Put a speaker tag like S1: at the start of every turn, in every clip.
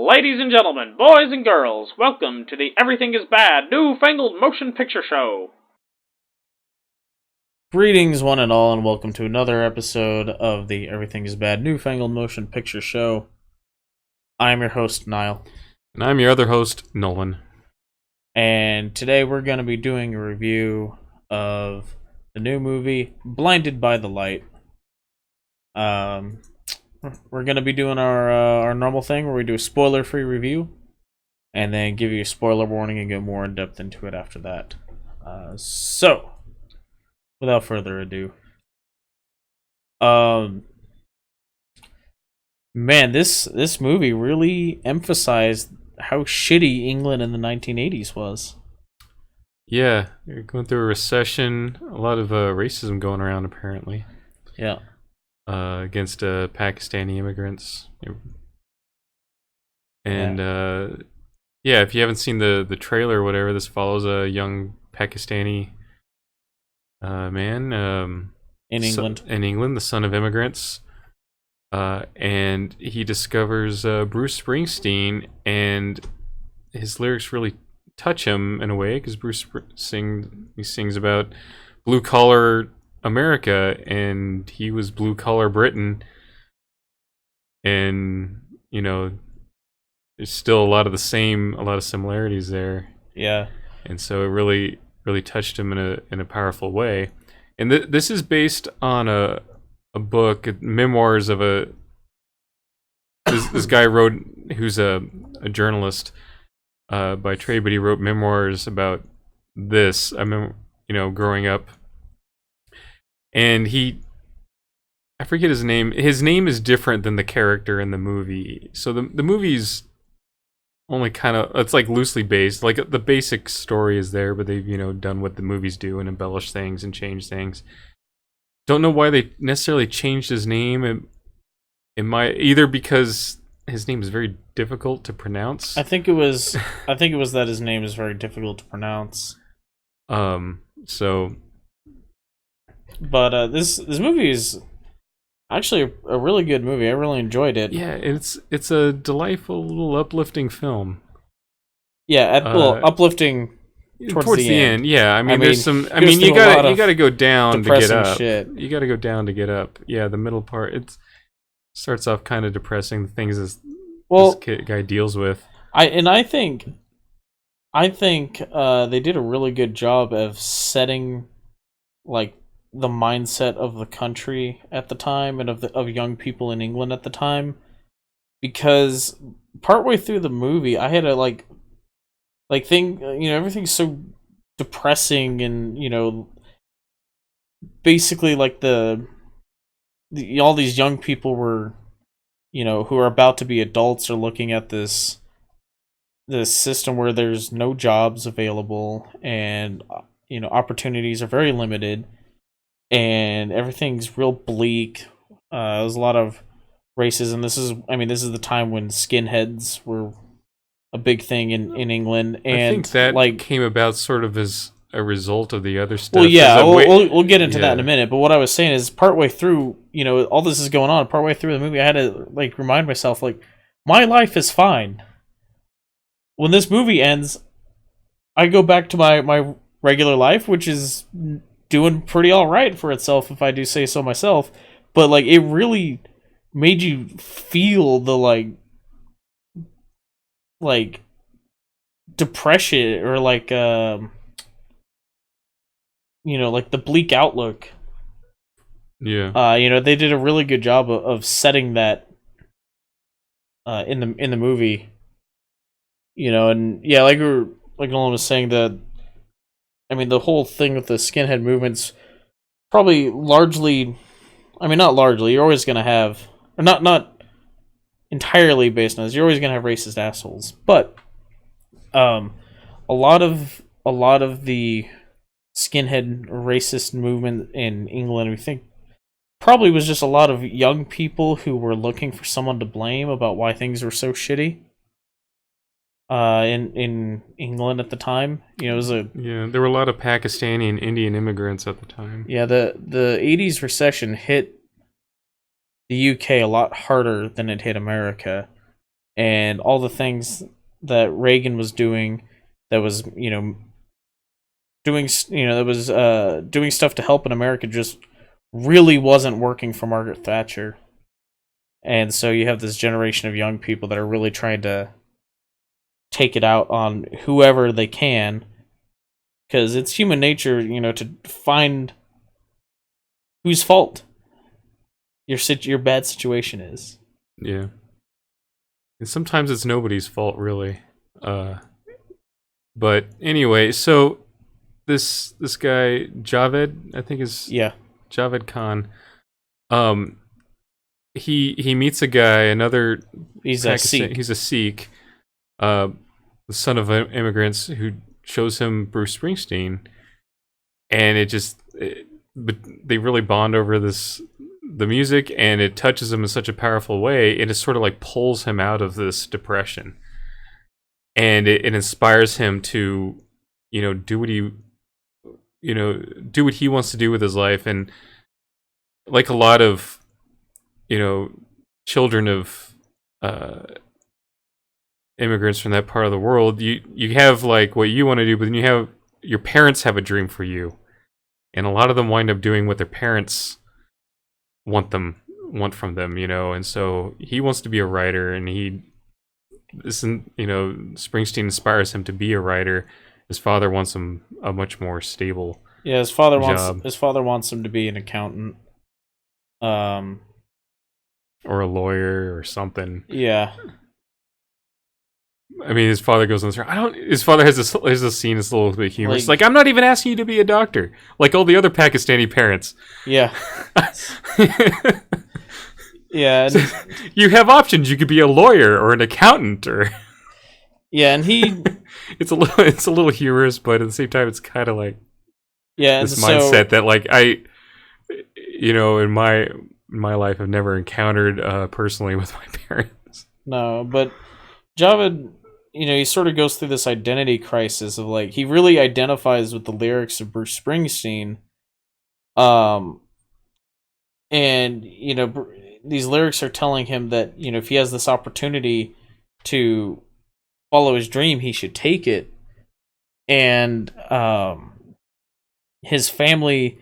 S1: Ladies and gentlemen, boys and girls, welcome to the Everything is Bad New Fangled Motion Picture Show.
S2: Greetings, one and all, and welcome to another episode of the Everything is Bad Newfangled Motion Picture Show. I'm your host, Niall.
S3: And I'm your other host, Nolan.
S2: And today we're going to be doing a review of the new movie, Blinded by the Light. We're going to be doing our normal thing where we do a spoiler-free review, and then give you a spoiler warning and go more in-depth into it after that. So, without further ado, man, this movie really emphasized how shitty England in the 1980s was.
S3: Yeah, you're going through a recession, a lot of racism going around apparently.
S2: Yeah.
S3: Against Pakistani immigrants. And yeah, if you haven't seen the trailer or whatever, this follows a young Pakistani man
S2: In England.
S3: In England, the son of immigrants. And he discovers Bruce Springsteen, and his lyrics really touch him in a way, because Bruce sings about blue collar America, and he was blue collar Britain, and you know, there's still a lot of similarities there.
S2: Yeah,
S3: and so it really touched him in a powerful way. And this is based on a book, memoirs of this guy wrote, who's a journalist by trade, but he wrote memoirs about this. I remember, growing up, and I forget his name. His name is different than the character in the movie. So the movie's only it's like loosely based. Like the basic story is there, but they've done what the movies do and embellished things and changed things. Don't know why they necessarily changed his name. Either because his name is very difficult to pronounce.
S2: I think it was that his name is very difficult to pronounce.
S3: So,
S2: but this movie is actually a really good movie. I really enjoyed it.
S3: Yeah, it's a delightful little uplifting film.
S2: Yeah, uplifting towards the end.
S3: Yeah, I mean there's some. I mean, you gotta go down to get up.
S2: Shit.
S3: You gotta go down to get up. Yeah, the middle part it starts off kind of depressing. The things this guy deals with.
S2: I think they did a really good job of setting like the mindset of the country at the time and of young people in England at the time, because partway through the movie I had a thing, everything's so depressing, and basically like all these young people were, who are about to be adults, are looking at this system where there's no jobs available, and opportunities are very limited, and everything's real bleak. There's a lot of racism. This is the time when skinheads were a big thing in England, and
S3: I think that came about sort of as a result of the other stuff.
S2: Well, yeah, we'll get into that in a minute. But what I was saying is, partway through, all this is going on. Partway through the movie, I had to remind myself, my life is fine. When this movie ends, I go back to my regular life, which is doing pretty all right for itself, if I do say so myself. But it really made you feel the depression, or the bleak outlook.
S3: Yeah.
S2: They did a really good job of setting that in the movie. And yeah, like Nolan was saying, the whole thing with the skinhead movement's probably largely, not largely, you're always gonna have, or not entirely based on this, you're always gonna have racist assholes, but a lot of the skinhead racist movement in England, we think, probably was just a lot of young people who were looking for someone to blame about why things were so shitty in England at the time. There
S3: were a lot of Pakistani and Indian immigrants at the time.
S2: Yeah, the 80s recession hit the UK a lot harder than it hit America. and all the things that Reagan was doing, that was doing stuff to help in America, just really wasn't working for Margaret Thatcher. And so you have this generation of young people that are really trying to take it out on whoever they can, because it's human nature, to find whose fault your bad situation is.
S3: Yeah. And sometimes it's nobody's fault, really. But anyway, so this guy Javed, I think is Javed Khan. He meets a guy, another
S2: he's a Sikh.
S3: He's a Sikh, the son of immigrants, who shows him Bruce Springsteen, and but they really bond over the music, and it touches him in such a powerful way, and it sort of like pulls him out of this depression, and it inspires him to, do what he wants to do with his life. And like a lot of, children of immigrants from that part of the world, you have like what you want to do, but then you have your parents have a dream for you, and a lot of them wind up doing what their parents want from them, and so he wants to be a writer, and Springsteen inspires him to be a writer. His father wants him a much more stable
S2: his father
S3: job.
S2: wants him to be an accountant,
S3: or a lawyer or something.
S2: Yeah.
S3: I mean, his father goes on this. His father has a scene that's a little bit humorous. Like, I'm not even asking you to be a doctor, like all the other Pakistani parents.
S2: Yeah. Yeah.
S3: So, you have options. You could be a lawyer or an accountant, or
S2: and he.
S3: It's a little humorous, but at the same time, it's kind of like this mindset that, like, in my life, I've never encountered personally with my parents.
S2: No, but Javed, he sort of goes through this identity crisis of, like, he really identifies with the lyrics of Bruce Springsteen. And, these lyrics are telling him that, if he has this opportunity to follow his dream, he should take it. And his family,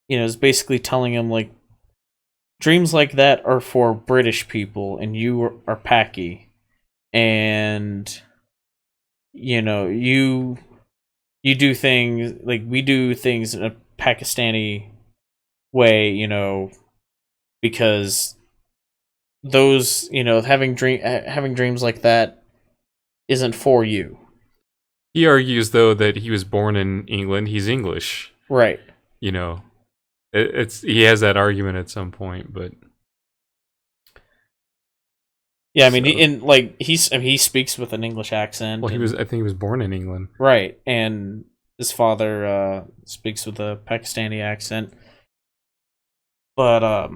S2: is basically telling him, like, dreams like that are for British people, and you are Paki. And you do things like we do things in a Pakistani way, because those, having dreams like that isn't for you.
S3: He argues, though, that he was born in England. He's English,
S2: right?
S3: He has that argument at some point, but.
S2: Yeah, I mean, he speaks with an English accent.
S3: Well, I think he was born in England,
S2: right? And his father speaks with a Pakistani accent. But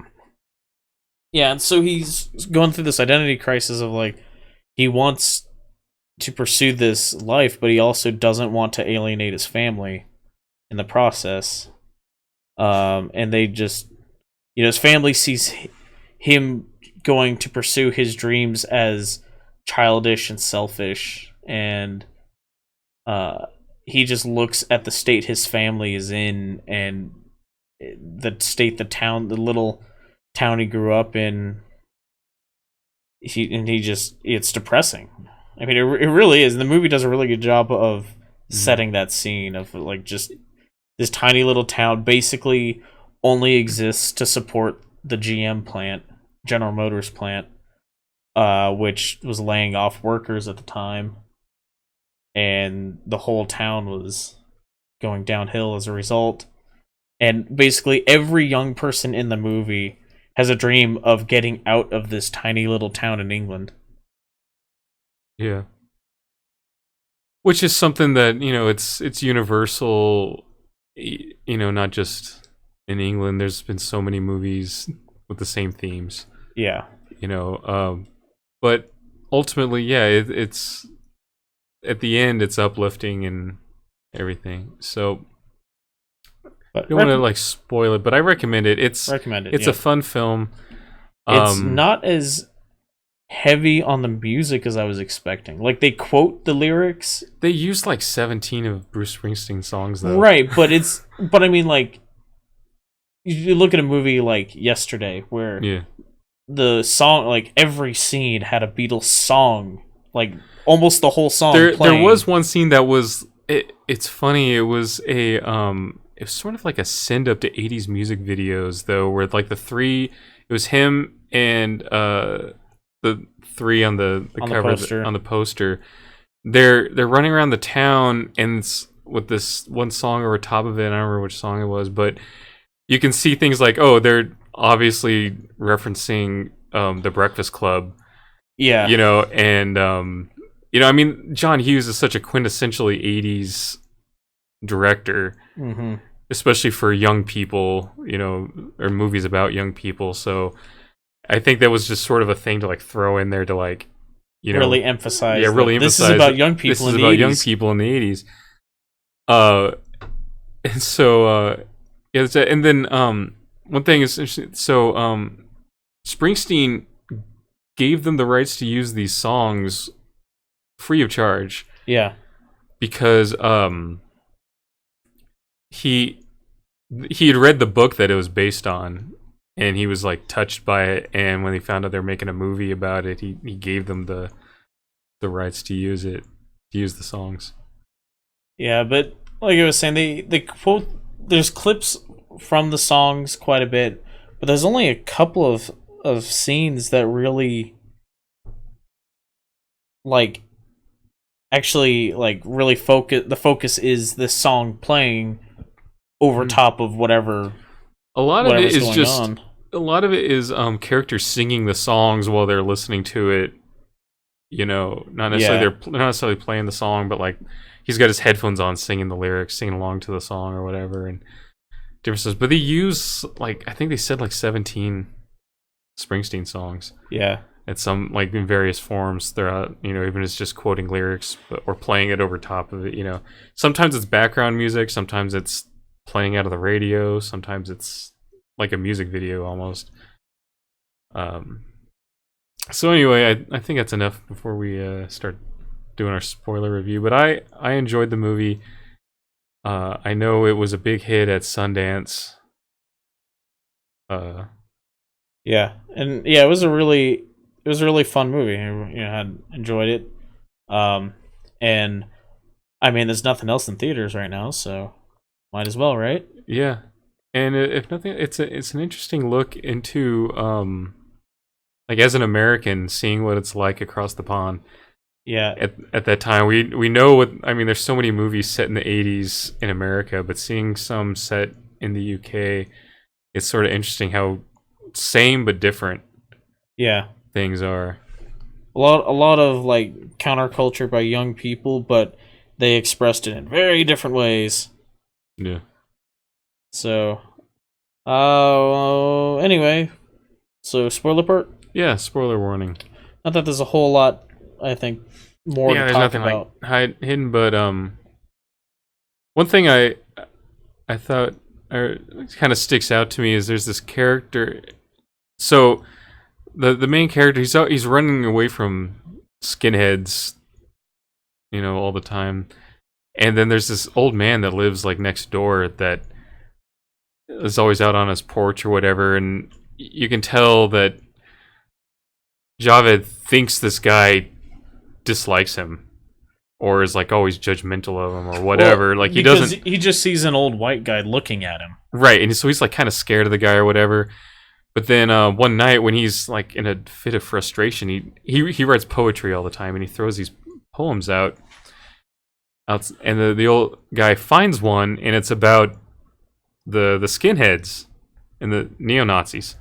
S2: yeah, and so he's going through this identity crisis of, like, he wants to pursue this life, but he also doesn't want to alienate his family in the process. And they just, his family sees him going to pursue his dreams as childish and selfish, and he just looks at the state his family is in, and the state, the little town he grew up in. It's depressing. I mean, it really is. The movie does a really good job of setting that scene of, like, just this tiny little town basically only exists to support the GM plant, General Motors plant, which was laying off workers at the time, and the whole town was going downhill as a result. And basically every young person in the movie has a dream of getting out of this tiny little town in England.
S3: Yeah. Which is something that, it's universal, not just in England. There's been so many movies with the same themes.
S2: Yeah.
S3: But ultimately, yeah, it's at the end, it's uplifting and everything. So I don't want to, like, spoil it, but I recommend it. It's
S2: recommend it.
S3: It's a fun film.
S2: It's not as heavy on the music as I was expecting. Like, they quote the lyrics.
S3: They used like 17 of Bruce Springsteen songs, though.
S2: Right, but I mean, like, you look at a movie like Yesterday, where
S3: Yeah.
S2: the song, like, every scene had a Beatles song, like, almost the whole song
S3: There
S2: playing.
S3: was one scene that was... It's funny, it was a... it was sort of like a send-up to 80s music videos, though, where, like, the three... It was him and the three on the cover
S2: poster.
S3: on the poster. They're running around the town and with this one song over top of it. I don't remember which song it was, but you can see things like, oh, they're obviously referencing the Breakfast Club.
S2: Yeah.
S3: You know, and I mean, John Hughes is such a quintessentially 80s director.
S2: Mm-hmm.
S3: Especially for young people, you know, or movies about young people. So I think that was just sort of a thing to like throw in there to like, you know,
S2: really emphasize.
S3: Yeah, really
S2: this
S3: emphasize.
S2: This is about young people.
S3: This
S2: in
S3: is
S2: the
S3: about
S2: 80s.
S3: young people in the 80s. And so yeah, and then one thing is interesting. So Springsteen gave them the rights to use these songs free of charge.
S2: Yeah,
S3: because he had read the book that it was based on, and he was like touched by it. And when he found out they were making a movie about it, he gave them the rights to use it, to use the songs.
S2: Yeah, but like I was saying, they quote. There's clips from the songs quite a bit, but there's only a couple of scenes that really like actually like really focus. The focus is this song playing over top of whatever.
S3: A lot of it is just
S2: on.
S3: A lot of it is characters singing the songs while they're listening to it. You know, not necessarily they're not necessarily playing the song, but like he's got his headphones on, singing the lyrics, singing along to the song or whatever, and differences. But they use like I think they said like 17 Springsteen songs.
S2: Yeah.
S3: At some like in various forms throughout, you know, even as just quoting lyrics or playing it over top of it. You know, sometimes it's background music, sometimes it's playing out of the radio, sometimes it's like a music video almost. So anyway, I think that's enough before we start doing our spoiler review. But I enjoyed the movie. I know it was a big hit at Sundance.
S2: Yeah, and yeah, it was a really fun movie. I had enjoyed it. And I mean, there's nothing else in theaters right now, so might as well, right?
S3: Yeah, and if nothing, it's an interesting look into like as an American, seeing what it's like across the pond.
S2: Yeah.
S3: At that time, we know what I mean. There's so many movies set in the 80s in America, but seeing some set in the UK, it's sort of interesting how same but different.
S2: Yeah.
S3: Things are.
S2: A lot of like counterculture by young people, but they expressed it in very different ways.
S3: Yeah.
S2: So, anyway, so spoiler part?
S3: Yeah, spoiler warning.
S2: Not that there's a whole lot, I think, more to
S3: there's
S2: talk
S3: nothing
S2: about.
S3: like hidden, but one thing I thought kind of sticks out to me is there's this character. So the main character, he's running away from skinheads, you know, all the time. And then there's this old man that lives like next door that is always out on his porch or whatever, and you can tell that Javed thinks this guy dislikes him or is like always judgmental of him or whatever.
S2: Well,
S3: like he doesn't.
S2: He just sees an old white guy looking at him,
S3: right? And so he's like kind of scared of the guy or whatever. But then one night when he's like in a fit of frustration, he writes poetry all the time, and he throws these poems out. And the old guy finds one, and it's about the skinheads and the neo-Nazis.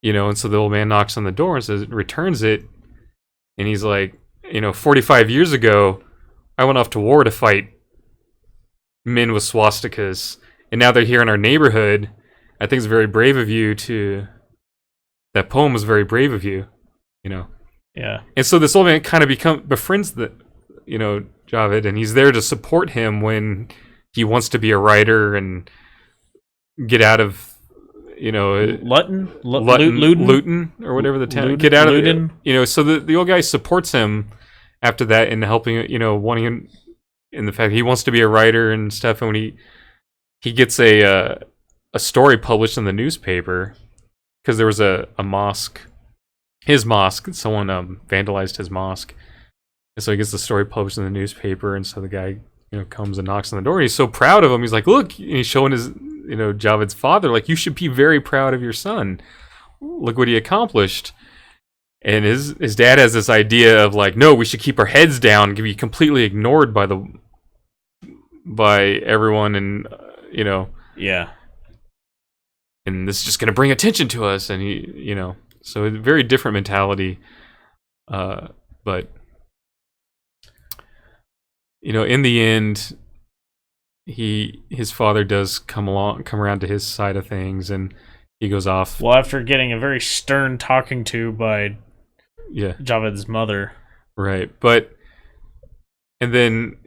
S3: You know, and so the old man knocks on the door and says, returns it, and he's like, 45 years ago, I went off to war to fight men with swastikas, and now they're here in our neighborhood. I think it's very brave of you to... That poem was very brave of you,
S2: Yeah.
S3: And so this old man kind of befriends Javed, and he's there to support him when he wants to be a writer and get out of
S2: Luton,
S3: Luton, or whatever the town. Get out of
S2: Luton.
S3: it. So the old guy supports him after that in helping, wanting him in the fact that he wants to be a writer and stuff. And when he gets a story published in the newspaper because there was a mosque, his mosque, someone vandalized his mosque. And so he gets the story published in the newspaper, and so the guy, comes and knocks on the door. And he's so proud of him. He's like, "Look," and he's showing his, Javed's father, like, "You should be very proud of your son. Look what he accomplished." And his dad has this idea of like, "No, we should keep our heads down and be completely ignored by everyone, and
S2: Yeah.
S3: and this is just going to bring attention to us." And so a very different mentality, but. In the end, his father does come around to his side of things, and he goes off.
S2: Well, after getting a very stern talking to by Javed's mother.
S3: Right, and then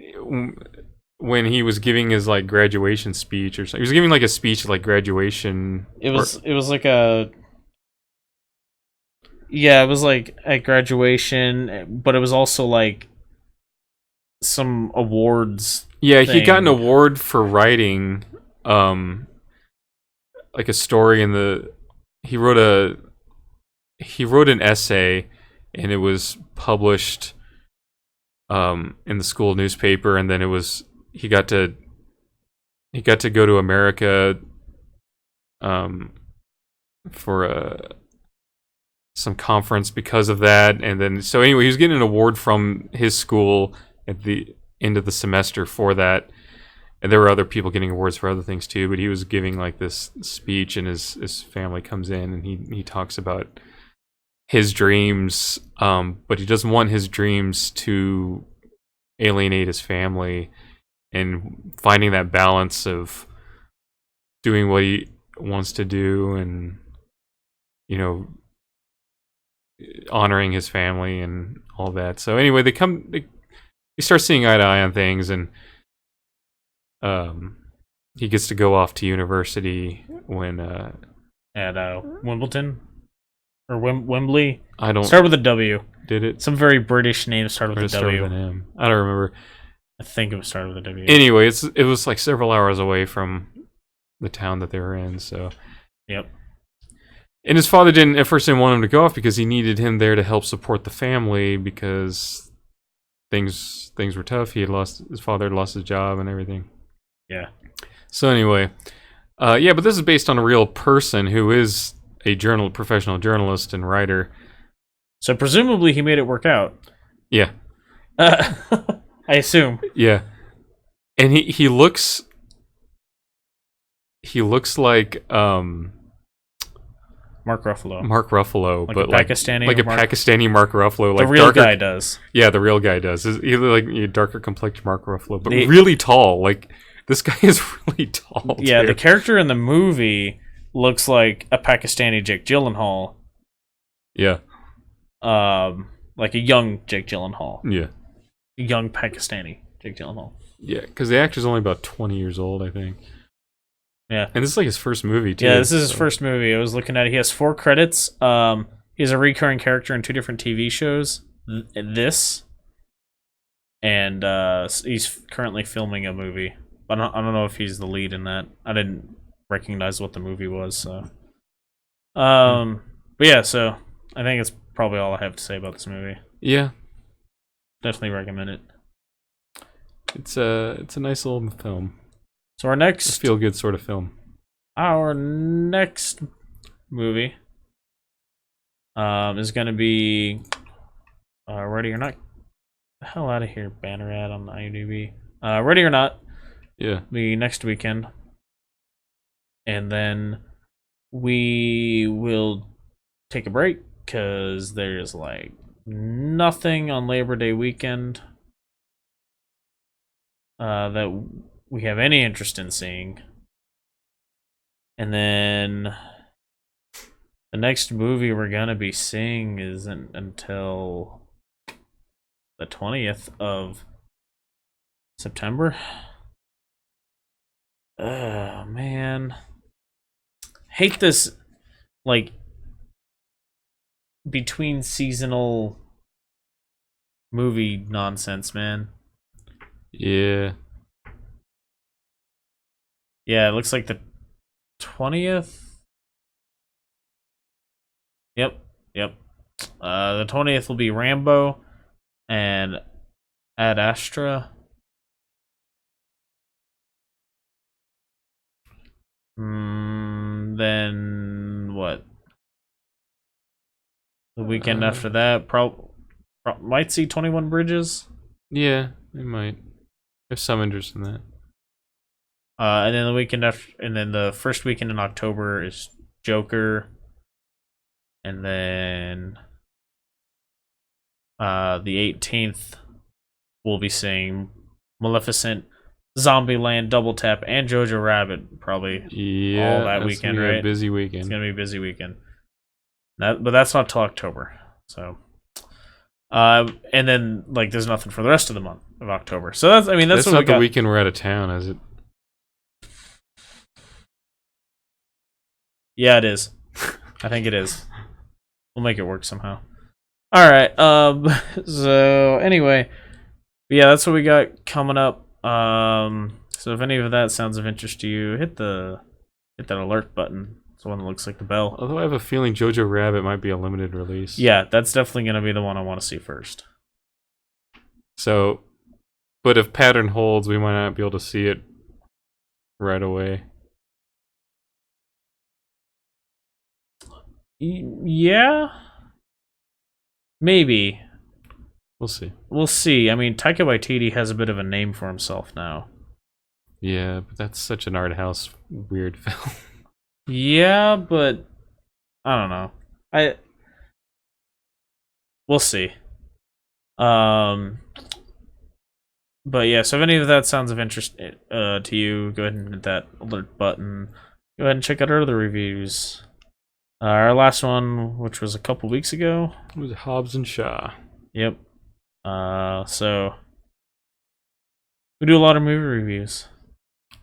S3: when he was giving his like graduation speech or something, he was giving like a speech like graduation.
S2: It was like it was like at graduation, but it was also like some awards.
S3: Yeah,
S2: thing.
S3: He got an award for writing like a story he wrote an essay, and it was published in the school newspaper, and then he got to go to America for some conference because of that. And then so anyway, he was getting an award from his school at the end of the semester for that, and there were other people getting awards for other things too, but he was giving like this speech, and his family comes in, and he talks about his dreams, but he doesn't want his dreams to alienate his family, and finding that balance of doing what he wants to do and honoring his family and all that. So anyway, they start seeing eye to eye on things, and he gets to go off to university when
S2: at Wimbledon or Wembley.
S3: I don't
S2: start with a W.
S3: Did it?
S2: Some very British name started with a W.
S3: With an M. I don't remember.
S2: I think it was started with a W.
S3: Anyway, it was like several hours away from the town that they were in. So
S2: yep.
S3: And his father at first didn't want him to go off because he needed him there to help support the family because things were tough. His father had lost his job and everything.
S2: Yeah.
S3: So anyway, but this is based on a real person who is a professional journalist and writer.
S2: So presumably he made it work out.
S3: Yeah.
S2: I assume.
S3: Yeah. And he looks like
S2: Mark Ruffalo.
S3: Like
S2: but Pakistani
S3: Pakistani Mark Ruffalo.
S2: The real guy does.
S3: Yeah, the real guy does. He's like a darker complexion Mark Ruffalo, but really tall. Like, this guy is really tall.
S2: Yeah,
S3: too.
S2: The character in the movie looks like a Pakistani Jake Gyllenhaal.
S3: Yeah.
S2: Like a young Jake Gyllenhaal.
S3: Yeah.
S2: A young Pakistani Jake Gyllenhaal.
S3: Yeah, because the actor's only about 20 years old, I think.
S2: Yeah.
S3: And this is like his first movie, too.
S2: Yeah, this is his first movie. I was looking at it. He has 4 credits. He has a recurring character in 2 different TV shows. This. And he's currently filming a movie. I don't know if he's the lead in that. I didn't recognize what the movie was, so. But yeah, so I think it's probably all I have to say about this movie.
S3: Yeah.
S2: Definitely recommend it.
S3: It's a nice little film.
S2: So our next
S3: feel-good sort of film.
S2: Our next movie is going to be Ready or Not. The hell out of here, banner ad on the IMDb. Ready or Not.
S3: Yeah.
S2: Be next weekend. And then we will take a break because there's like nothing on Labor Day weekend that we have any interest in seeing. And then the next movie we're gonna be seeing isn't until the 20th of September. Oh man, hate this, like, between seasonal movie nonsense, man.
S3: Yeah.
S2: Yeah, it looks like the 20th. Yep. The 20th will be Rambo and Ad Astra. Then what? The weekend after that, might see 21 Bridges.
S3: Yeah, they might. There's some interest in that.
S2: And then the weekend after, and then the first weekend in October is Joker. And then the 18th, we'll be seeing Maleficent, Zombieland, Double Tap, and Jojo Rabbit. Probably all that weekend, right?
S3: A busy weekend.
S2: It's gonna be a busy weekend. But that's not till October. So, and then like there's nothing for the rest of the month of October. So that's what
S3: not
S2: we got.
S3: the weekend we're out of town, is it?
S2: Yeah, it is. I think it is. We'll make it work somehow. All right. So anyway, yeah, that's what we got coming up. So if any of that sounds of interest to you, hit that alert button. It's the one that looks like the bell.
S3: Although I have a feeling Jojo Rabbit might be a limited release.
S2: Yeah, that's definitely going to be the one I want to see first.
S3: So, but if pattern holds, we might not be able to see it right away.
S2: Yeah, maybe.
S3: We'll see.
S2: We'll see. I mean, Taika Waititi has a bit of a name for himself now.
S3: Yeah, but that's such an art house weird film.
S2: Yeah, but I don't know. We'll see. But yeah, so if any of that sounds of interest to you, go ahead and hit that alert button. Go ahead and check out our other reviews. Our last one, which was a couple weeks ago,
S3: It was Hobbs and Shaw.
S2: Yep. So we do a lot of movie reviews.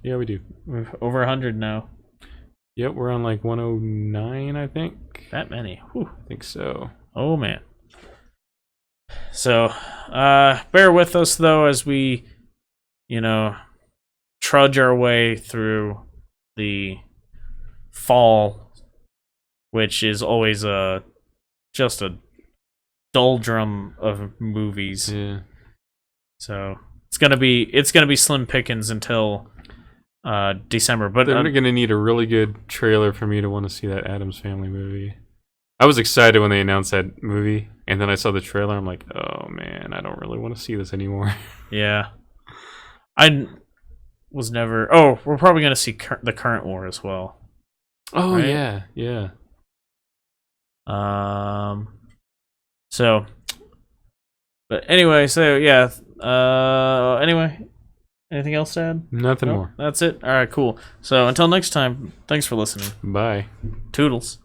S3: Yeah, we do.
S2: We're over 100 now.
S3: Yep, we're on like 109, I think.
S2: That many. Whew.
S3: I think so.
S2: Oh man. So, bear with us though as we, trudge our way through the fall, which is always just a doldrum of movies.
S3: Yeah.
S2: So it's gonna be slim pickings until December. But
S3: they're gonna need a really good trailer for me to want to see that Addams Family movie. I was excited when they announced that movie, and then I saw the trailer. I'm like, oh man, I don't really want to see this anymore.
S2: Yeah, I was never. Oh, we're probably gonna see the Current War as well.
S3: Oh
S2: right?
S3: yeah.
S2: So, but anyway, so yeah. Anyway, anything else to add?
S3: Nothing more.
S2: That's it. All right, cool. So until next time, thanks for listening.
S3: Bye.
S2: Toodles.